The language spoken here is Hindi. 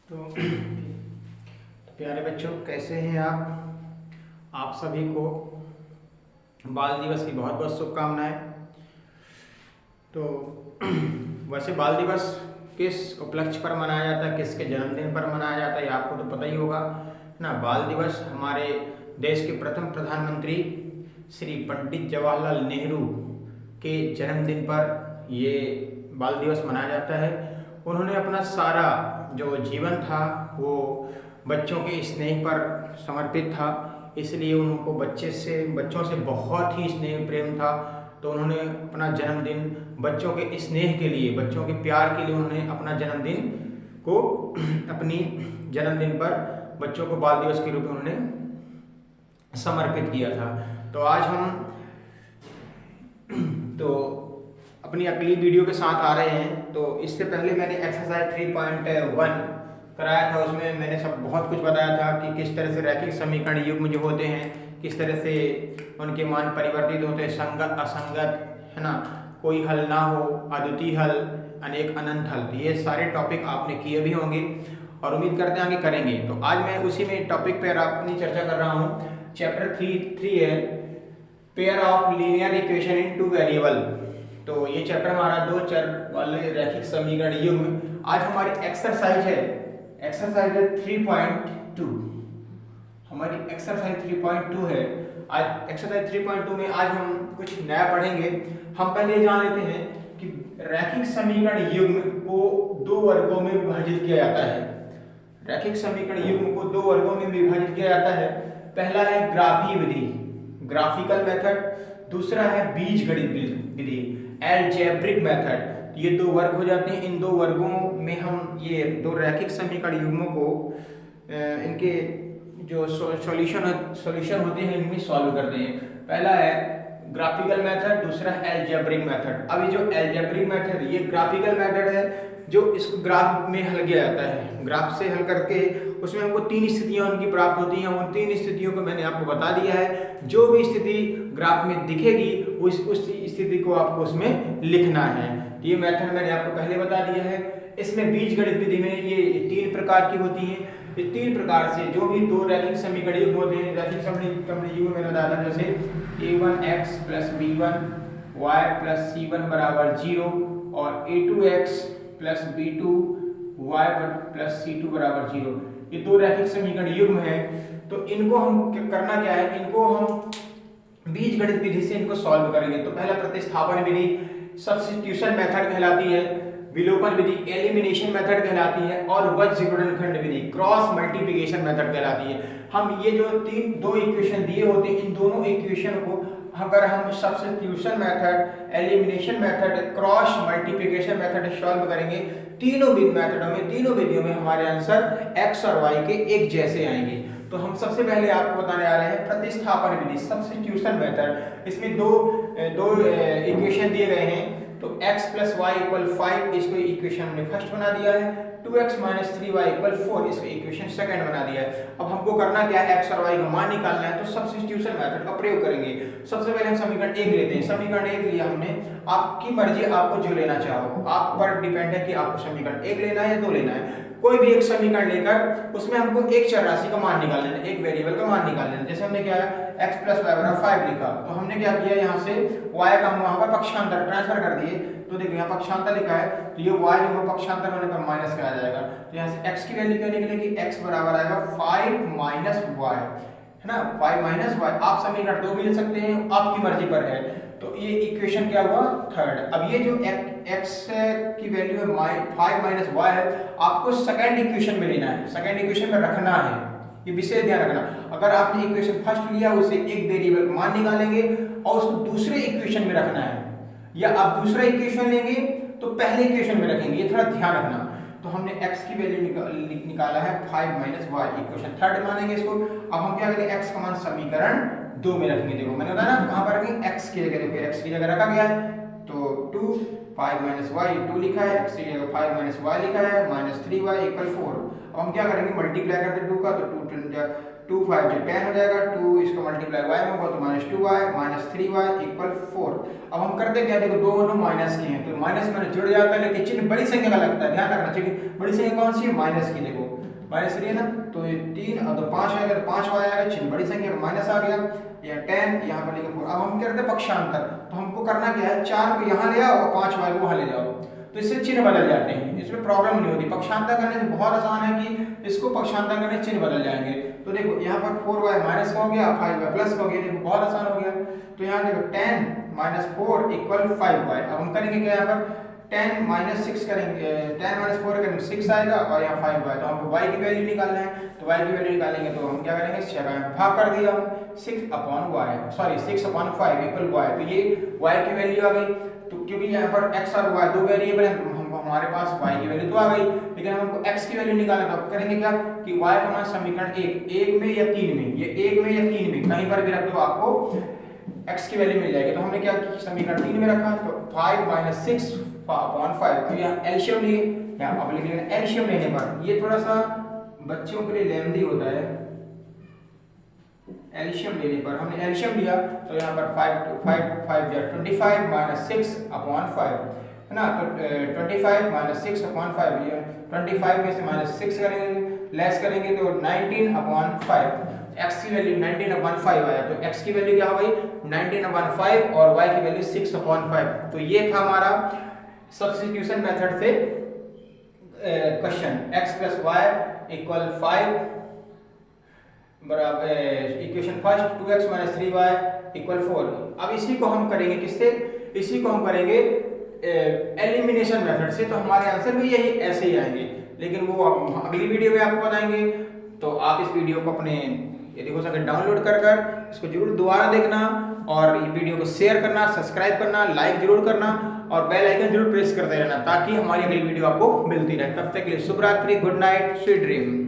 तो प्यारे बच्चों, कैसे हैं आप सभी को बाल दिवस की बहुत बहुत शुभकामनाएं। तो वैसे बाल दिवस किस उपलक्ष्य पर मनाया जाता है, किसके जन्मदिन पर मनाया जाता है, ये आपको तो पता ही होगा ना। बाल दिवस हमारे देश के प्रथम प्रधानमंत्री श्री पंडित जवाहरलाल नेहरू के जन्मदिन पर ये बाल दिवस मनाया जाता है। उन्होंने अपना सारा जो जीवन था वो बच्चों के स्नेह पर समर्पित था, इसलिए उनको बच्चों से बहुत ही स्नेह प्रेम था। तो उन्होंने अपना जन्मदिन बच्चों के स्नेह के लिए, बच्चों के प्यार के लिए उन्होंने अपना जन्मदिन को अपनी जन्मदिन पर बच्चों को बाल दिवस के रूप में उन्होंने समर्पित किया था। तो आज हम तो अपनी अगली वीडियो के साथ आ रहे हैं। तो इससे पहले मैंने एक्सरसाइज 3.1 कराया था, उसमें मैंने सब बहुत कुछ बताया था कि किस तरह से रैखिक समीकरण युग्म जो होते हैं किस तरह से उनके मान परिवर्तित होते हैं, संगत असंगत, है ना, कोई हल ना हो, अद्वितीय हल, अनेक अनंत हल। तो ये सारे टॉपिक आपने किए भी होंगे और उम्मीद करते हैं आगे करेंगे। तो आज मैं उसी में टॉपिक पर अपनी चर्चा कर रहा हूँ। चैप्टर 3 है pair of linear equation in two variable. तो ये चैप्टर हमारा दो चर वाले रैखिक समीकरण युग्म। आज हमारी एक्सरसाइज है 3.2। हमारी एक्सरसाइज 3.2 है। आज एक्सरसाइज 3.2 में आज हम कुछ नया पढ़ेंगे। हम पहले जान लेते हैं कि रैखिक समीकरण युग्म को दो वर्गों में विभाजित किया जाता है। रैखिक समीकरण युग्म को दो वर्गों में विभाजित किया जाता है। पहला है ग्राफीय विधि, ग्राफिकल मेथड, दूसरा है बीजगणित विधि, अलजेब्रिक मेथड। ये दो वर्ग हो जाते हैं। इन दो वर्गों में हम ये दो रैखिक समीकरण युग्मों को इनके जो सॉल्यूशन होते हैं इनमें सॉल्व करते हैं। पहला है ग्राफिकल मेथड, दूसरा है अलजेब्रिक मेथड। अब ये जो अलजेब्रिक मेथड, ये ग्राफिकल मेथड है जो इसको ग्राफ में हल किया जाता है। ग्राफ से हल करके उसमें हमको तीन स्थितियां उनकी प्राप्त होती हैं। उन तीन स्थितियों को मैंने आपको बता दिया है। जो भी स्थिति ग्राफ में दिखेगी उस स्थिति को आपको उसमें लिखना है। ये मेथड मैंने आपको पहले बता दिया है। इसमें बीजगणित विधि में ये तीन प्रकार की होती हैं। इस तीन प्रकार से जो भी दो रैखिक समीकरण युग्म होते हैं, रैखिक समीकरण युग्म मैंने बताया था, जैसे a1x + b1y + c1 = 0 और a2x + b2y + c2 = 0। ये दो रैखिक समीकरण युग्म है। तो इनको हम करना क्या है, इनको हम बीजगणित विधि से इनको सॉल्व करेंगे। तो पहला प्रतिस्थापन विधि सब्स्टिट्यूशन मेथड कहलाती है, विलोपन विधि एलिमिनेशन मेथड कहलाती है और वज्र गुणनखंड विधि क्रॉस मल्टीप्लिकेशन मेथड कहलाती है। हम ये जो दो इक्वेशन दिए होते हैं, इन दोनों इक्वेशन को अगर हम substitution method, elimination method, cross multiplication method solve करेंगे, तीनों विधियों में हमारे आंसर x और y के एक जैसे आएंगे। तो हम सबसे पहले आपको बताने आ रहे हैं प्रतिस्थापन विधि, सब्स्टिट्यूशन मेथड। इसमें दो इक्वेशन दिए गए हैं। तो x + y = 5, इसको इक्वेशन हमने फर्स्ट बना दिया है। 2x - 3y = 4, इसको इक्वेशन सेकंड बना दिया है। अब हमको करना क्या है, x और y का मान निकालना है। तो सब्स्टिट्यूशन मेथड का प्रयोग करेंगे। सबसे पहले हम समीकरण 1 लेते हैं। समीकरण 1 लिया हमने। आपकी मर्जी, आपको जो लेना चाहो, आप पर डिपेंड है कि आपको समीकरण 1 लेना है या 2 लेना है। कोई भी एक समीकरण लेकर उसमें हमको एक चर राशि का मान निकाल लेना है, एक वेरिएबल का मान निकाल लेना है। जैसे हमने क्या है x + y = 5 लिखा, तो हमने क्या किया, यहाँ से y का हम वहां पर पक्षांतर ट्रांसफर कर दिए। तो देखो यहाँ पक्षांतर लिखा है, तो ये y जो है पक्षांतर होने पर माइनस का आ जाएगा। तो यहाँ से x की वैल्यू क्या निकलेगी, x बराबर आएगा 5 - y, है ना, 5 - y। आप समीकरण 2 भी ले सकते हैं, आपकी मर्जी पर है। तो ये इक्वेशन क्या हुआ, थर्ड। अब ये जो x की वैल्यू है 5 - y है, आपको सेकंड इक्वेशन में लेना है, सेकंड इक्वेशन में रखना है। ये विशेष ध्यान रखना। अगर आपने इक्वेशन फर्स्ट लिया, उसे एक वेरिएबल का मान निकालेंगे और उसको दूसरे इक्वेशन में रखना है, या आप दूसरा इक्वेशन लेंगे तो पहले इक्वेशन में रखेंगे, ये थोड़ा ध्यान रखना। तो हमने x की वैल्यू निकाला है 5 - y, इक्वेशन थर्ड मानेंगे इसको। अब हम क्या करेंगे, x का मान समीकरण 2 में रखेंगे। देखो मैंने बताया ना, कहां पर रखेंगे, x की जगह। देखो x की जगह रखा गया है, तो 2 5 - y 2 लिखा है, x की जगह 5 - y लिखा है, -3y = 4। अब हम क्या करेंगे, मल्टीप्लाई करते 2 का, तो 2 × 2 5 जो 10 हो जाएगा, 2 इसको मल्टीप्लाई y में होगा तो -2y - 3y = 4। अब हम करते क्या, देखो दोनों माइनस के हैं तो माइनस में जुड़ जाता है, लेकिन चिन्ह बड़ी संख्या का लगता है, ध्यान रखना चाहिए। बड़ी संख्या कौन सी है, माइनस की। देखो -3 है ना, तो ये 3 और 5 आएगा तो 5y आएगा, चिन्ह बड़ी संख्या का माइनस आ गया, या 10 यहाँ पर लिखा 4। अब हम करते हैं पक्षांतर, तो हमको करना क्या है, 4 को यहाँ ले आओ और 5y को वहाँ ले जाओ, तो इससे चिन्ह बदल जाते हैं, इसमें प्रॉब्लम नहीं होती। पक्षांतर करने से बहुत आसान है कि इसको पक्षांतर करने चिन्ह बदल जाएंगे। तो देखो यहाँ पर 4y माइनस का हो गया, 5y प्लस का हो गया, देखो बहुत आसान हो गया। तो यहाँ देखो 10 - 4 = 5y। अब हम करेंगे क्या, यहाँ पर 10 - 6 करेंगे, 10 - 4 करेंगे 6 आएगा और यहाँ 5y, तो हमको y की वैल्यू निकालना है, तो y की वैल्यू निकालेंगे तो हम क्या करेंगे, 6 भाग कर दिया 6/y, सॉरी 6/5 = y, तो ये y की वैल्यू आ गई। तो क्योंकि यहाँ पर x और y दो वेरिएबल हैं, हमको हमारे पास y की वैल्यू तो आ गई, लेकिन हमको x की वैल्यू निकालना है, तो करेंगे क्या कि y का मान समीकरण 1 में या 3 में, ये 1 में या 3 में कहीं पर भी रख दो आपको x की वैल्यू मिल जाएगी। तो हमने क्या समीकरण 3 में रखा, तो 5 - 6/5। तो यहाँ एलसीएम लिए, यहाँ अब लिखेंगे एलसीएम लेने पर, ये थोड़ा सा बच्चों के लिए लेंदी होता है। एलसीएम लेने पर हमने एलसीएम लिया, तो यहाँ पर 5 जो 25 - 6/5 है ना, तो 25 - 6/5, ये 25 में से -6 करेंगे, लेस करेंगे तो 19/5। x की वैल्यू 19/5 आया, तो x की वैल्यू क्या हो गई 19/5 और y की वैल्यू 6/5। तो ये था हमारा सब्स्टिट्यूशन मेथड से क्वेश्चन, x + y = 5 बराबर इक्वेशन फर्स्ट 2x - 3y = 4। अब इसी को हम करेंगे किससे, इसी को हम करेंगे एलिमिनेशन मेथड से, तो हमारे आंसर भी यही ऐसे ही आएंगे, लेकिन वो हम अगली वीडियो में आपको बताएंगे। तो आप इस वीडियो को अपने यदि हो सके डाउनलोड कर इसको जरूर दोबारा देखना, और ये वीडियो को शेयर करना, सब्सक्राइब करना, लाइक जरूर करना और बेल आइकन जरूर प्रेस करते रहना, ताकि हमारी अगली वीडियो आपको मिलती रहे। तब तक के लिए शुभ रात्रि, गुड नाइट, स्वीट ड्रीम।